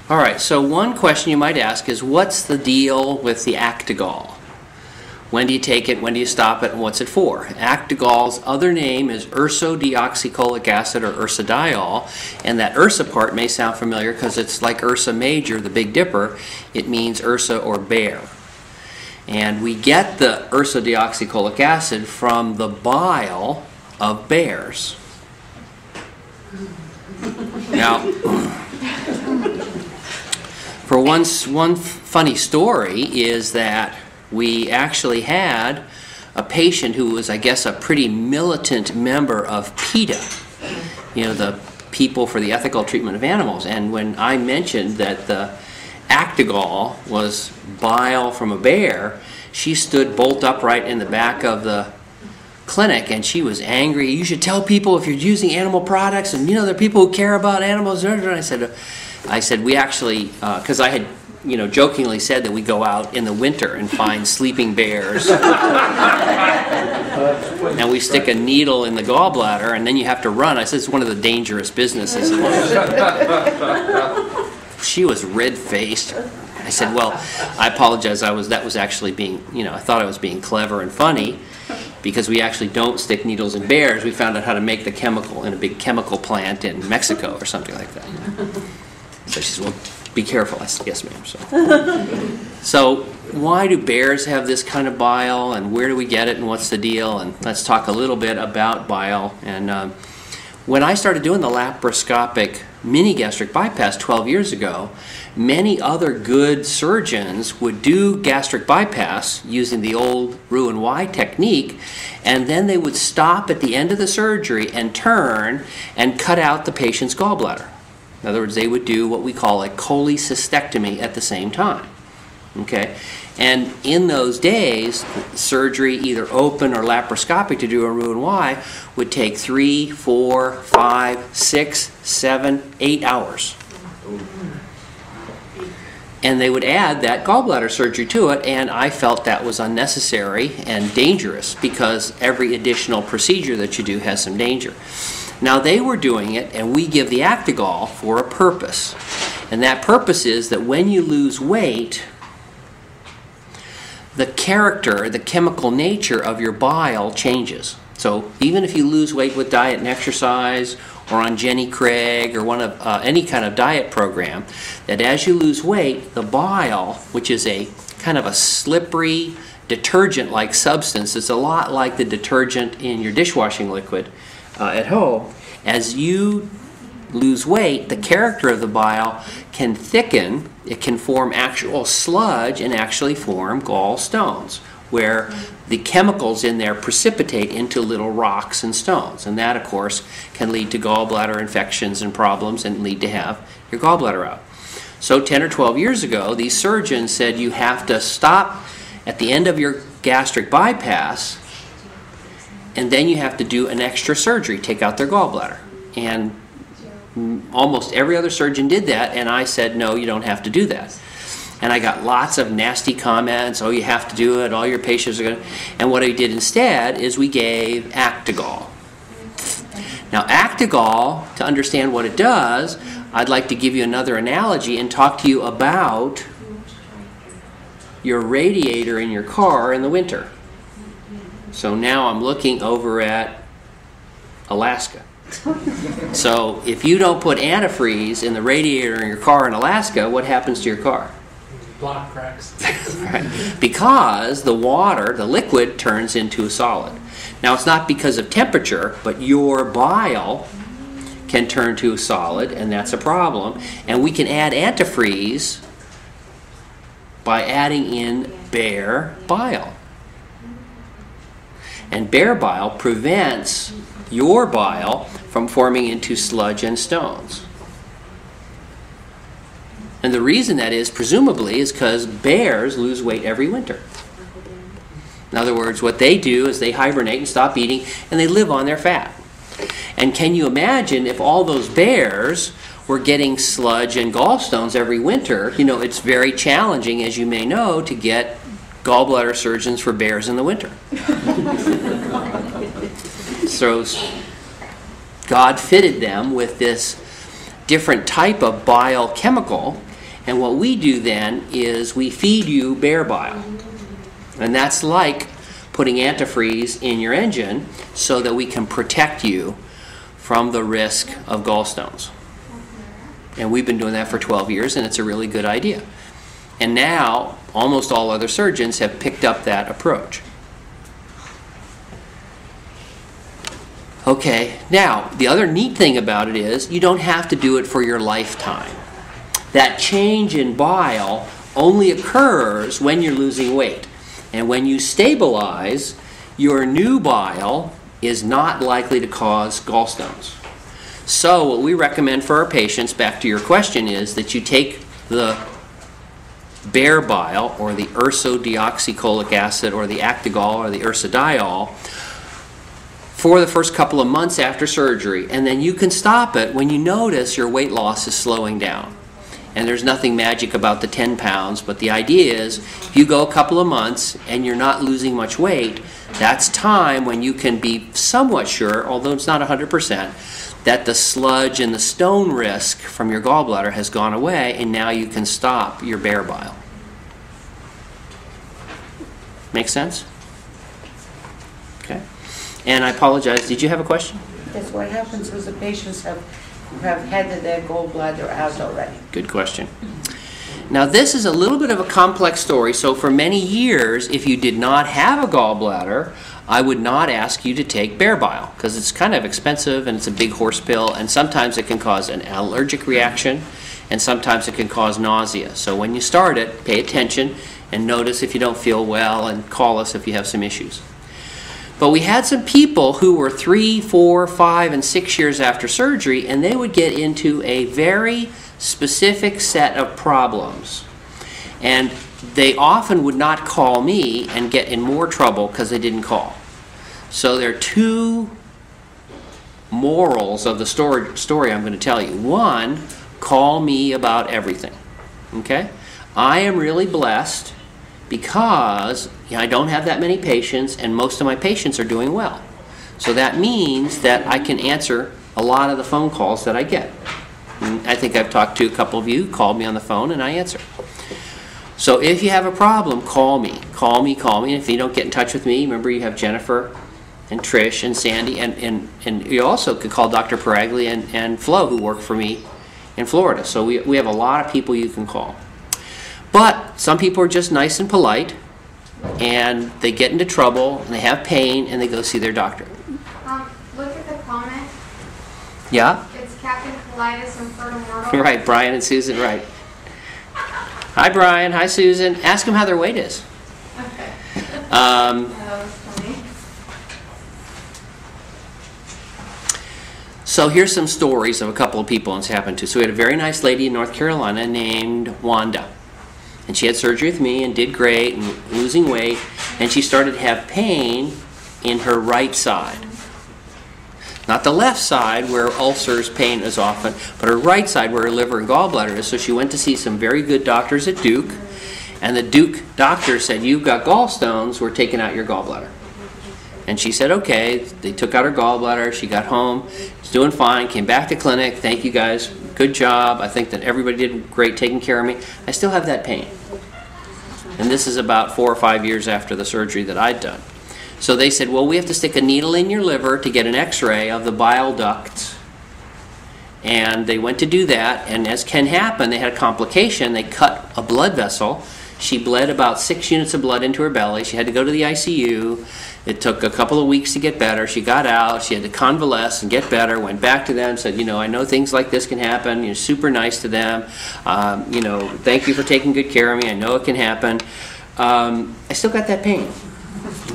All right, so one question you might ask is, what's the deal with the Actigall? When do you take it, when do you stop it, and what's it for? Actigall's other name is ursodeoxycholic acid, or ursodiol, and that ursa part may sound familiar because it's like Ursa Major, the Big Dipper. It means ursa or bear. And we get the ursodeoxycholic acid from the bile of bears. Now, for one funny story is that we actually had a patient who was, I guess, a pretty militant member of PETA, you know, the People for the Ethical Treatment of Animals. And when I mentioned that the Actigall was bile from a bear, she stood bolt upright in the back of the clinic and she was angry. You should tell people if you're using animal products, and you know, there are people who care about animals. And I said we actually, because I had, you know, jokingly said that we go out in the winter and find sleeping bears and we stick a needle in the gallbladder and then you have to run. I said it's one of the dangerous businesses. She was red-faced. I said, well, I apologize. That was actually being, you know, I thought I was being clever and funny because we actually don't stick needles in bears. We found out how to make the chemical in a big chemical plant in Mexico or something like that. So she said, well, be careful. I said, yes, ma'am. So why do bears have this kind of bile, and where do we get it, and what's the deal? And let's talk a little bit about bile. And when I started doing the laparoscopic mini gastric bypass 12 years ago, many other good surgeons would do gastric bypass using the old Roux-en-Y technique, and then they would stop at the end of the surgery and turn and cut out the patient's gallbladder. In other words, they would do what we call a cholecystectomy at the same time. Okay? And in those days, surgery, either open or laparoscopic, to do a Roux-en-Y would take 3, 4, 5, 6, 7, 8 hours. And they would add that gallbladder surgery to it, and I felt that was unnecessary and dangerous because every additional procedure that you do has some danger. Now they were doing it, and we give the Actigall for a purpose. And that purpose is that when you lose weight, the character, the chemical nature of your bile changes. So even if you lose weight with diet and exercise, or on Jenny Craig, or one of any kind of diet program, that as you lose weight, the bile, which is a kind of a slippery, detergent-like substance, it's a lot like the detergent in your dishwashing liquid at home. As you lose weight, the character of the bile can thicken, it can form actual sludge and actually form gallstones, where the chemicals in there precipitate into little rocks and stones. And that, of course, can lead to gallbladder infections and problems and lead to have your gallbladder out. So 10 or 12 years ago, these surgeons said you have to stop at the end of your gastric bypass, and then you have to do an extra surgery, take out their gallbladder. And almost every other surgeon did that, and I said, no, you don't have to do that. And I got lots of nasty comments, oh, you have to do it, all your patients are going to... And what I did instead is we gave Actigall. Now, Actigall, to understand what it does, I'd like to give you another analogy and talk to you about your radiator in your car in the winter. So now I'm looking over at Alaska. So if you don't put antifreeze in the radiator in your car in Alaska, what happens to your car? Block cracks. Right. Because the water, the liquid, turns into a solid. Now it's not because of temperature, but your bile can turn to a solid, and that's a problem. And we can add antifreeze by adding in bear bile. And bear bile prevents your bile from forming into sludge and stones. And the reason that is, presumably, is because bears lose weight every winter. In other words, what they do is they hibernate and stop eating, and they live on their fat. And can you imagine if all those bears were getting sludge and gallstones every winter? You know, it's very challenging, as you may know, to get gallbladder surgeons for bears in the winter. So God fitted them with this different type of bile chemical, And what we do then is we feed you bear bile. And that's like putting antifreeze in your engine so that we can protect you from the risk of gallstones. And we've been doing that for 12 years, and it's a really good idea. And now, almost all other surgeons have picked up that approach. Okay, now, the other neat thing about it is you don't have to do it for your lifetime. That change in bile only occurs when you're losing weight. And when you stabilize, your new bile is not likely to cause gallstones. So what we recommend for our patients, back to your question, is that you take the bear bile or the ursodeoxycholic acid or the Actigall or the ursodiol for the first couple of months after surgery, and then you can stop it when you notice your weight loss is slowing down. And there's nothing magic about the 10 pounds, but the idea is if you go a couple of months and you're not losing much weight, that's time when you can be somewhat sure, although it's not 100%, that the sludge and the stone risk from your gallbladder has gone away, and now you can stop your bear bile. Make sense? Okay. And I apologize, did you have a question? Yes, what happens is the patients have had their gallbladder out already. Good question. Now this is a little bit of a complex story, so for many years, if you did not have a gallbladder, I would not ask you to take bear bile, because it's kind of expensive and it's a big horse pill, and sometimes it can cause an allergic reaction, and sometimes it can cause nausea. So when you start it, pay attention and notice if you don't feel well, and call us if you have some issues. But we had some people who were 3, 4, 5, and 6 years after surgery, and they would get into a very specific set of problems. And they often would not call me and get in more trouble because they didn't call. So there are two morals of the story I'm going to tell you. One, call me about everything. Okay? I am really blessed because I don't have that many patients, and most of my patients are doing well. So that means that I can answer a lot of the phone calls that I get. And I think I've talked to a couple of you who called me on the phone, and I answer. So if you have a problem, call me. Call me, call me. And if you don't get in touch with me, remember you have Jennifer and Trish and Sandy, and you also could call Dr. Paragli and Flo, who work for me in Florida. So we have a lot of people you can call. But some people are just nice and polite, and they get into trouble, and they have pain, and they go see their doctor. Look at the comment. Yeah? It's Captain Colitis and Fertile Mortal. Right, Brian and Susan, right. Hi, Brian. Hi, Susan. Ask them how their weight is. Okay. That was funny. So here's some stories of a couple of people it's happened to. So we had a very nice lady in North Carolina named Wanda. And she had surgery with me and did great and losing weight. And she started to have pain in her right side. Not the left side where ulcers pain is often, but her right side where her liver and gallbladder is. So she went to see some very good doctors at Duke. And the Duke doctor said, "You've got gallstones, we're taking out your gallbladder." And she said, okay. They took out her gallbladder. She got home. She's doing fine. Came back to clinic. Thank you guys. Good job. I think that everybody did great taking care of me. I still have that pain. And this is about 4 or 5 years after the surgery that I'd done. So they said, well, we have to stick a needle in your liver to get an x-ray of the bile ducts. And they went to do that. And as can happen, they had a complication. They cut a blood vessel. She bled about 6 units of blood into her belly. She had to go to the ICU. It took a couple of weeks to get better. She got out. She had to convalesce and get better. Went back to them, said, I know things like this can happen. You're super nice to them. Thank you for taking good care of me. I know it can happen. I still got that pain.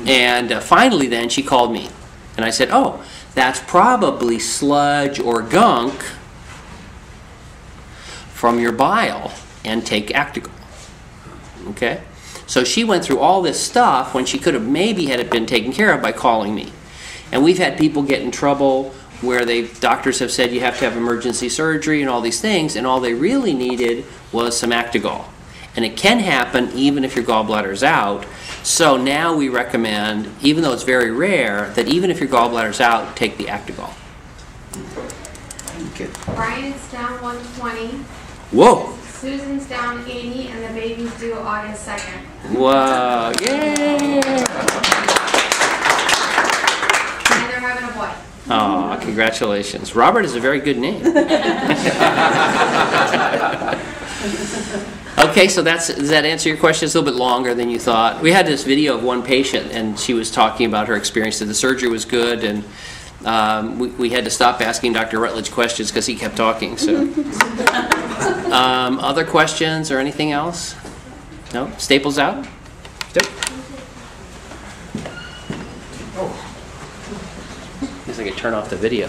And finally then she called me. And I said, oh, that's probably sludge or gunk from your bile, and take Actigall. Okay? So she went through all this stuff when she could have maybe had it been taken care of by calling me. And we've had people get in trouble where doctors have said you have to have emergency surgery and all these things, and all they really needed was some Actigall. And it can happen even if your gallbladder's out. So now we recommend, even though it's very rare, that even if your gallbladder's out, take the Actigall. Brian is down 120. Whoa! Susan's down 80 and the baby's due August 2nd. Wow, yay! And they're having a boy. Oh, congratulations. Robert is a very good name. Okay, so does that answer your question? It's a little bit longer than you thought. We had this video of one patient, and she was talking about her experience that the surgery was good, and we had to stop asking Dr. Rutledge questions because he kept talking. So, other questions or anything else? No? Staples out? Yep. I guess I could turn off the video.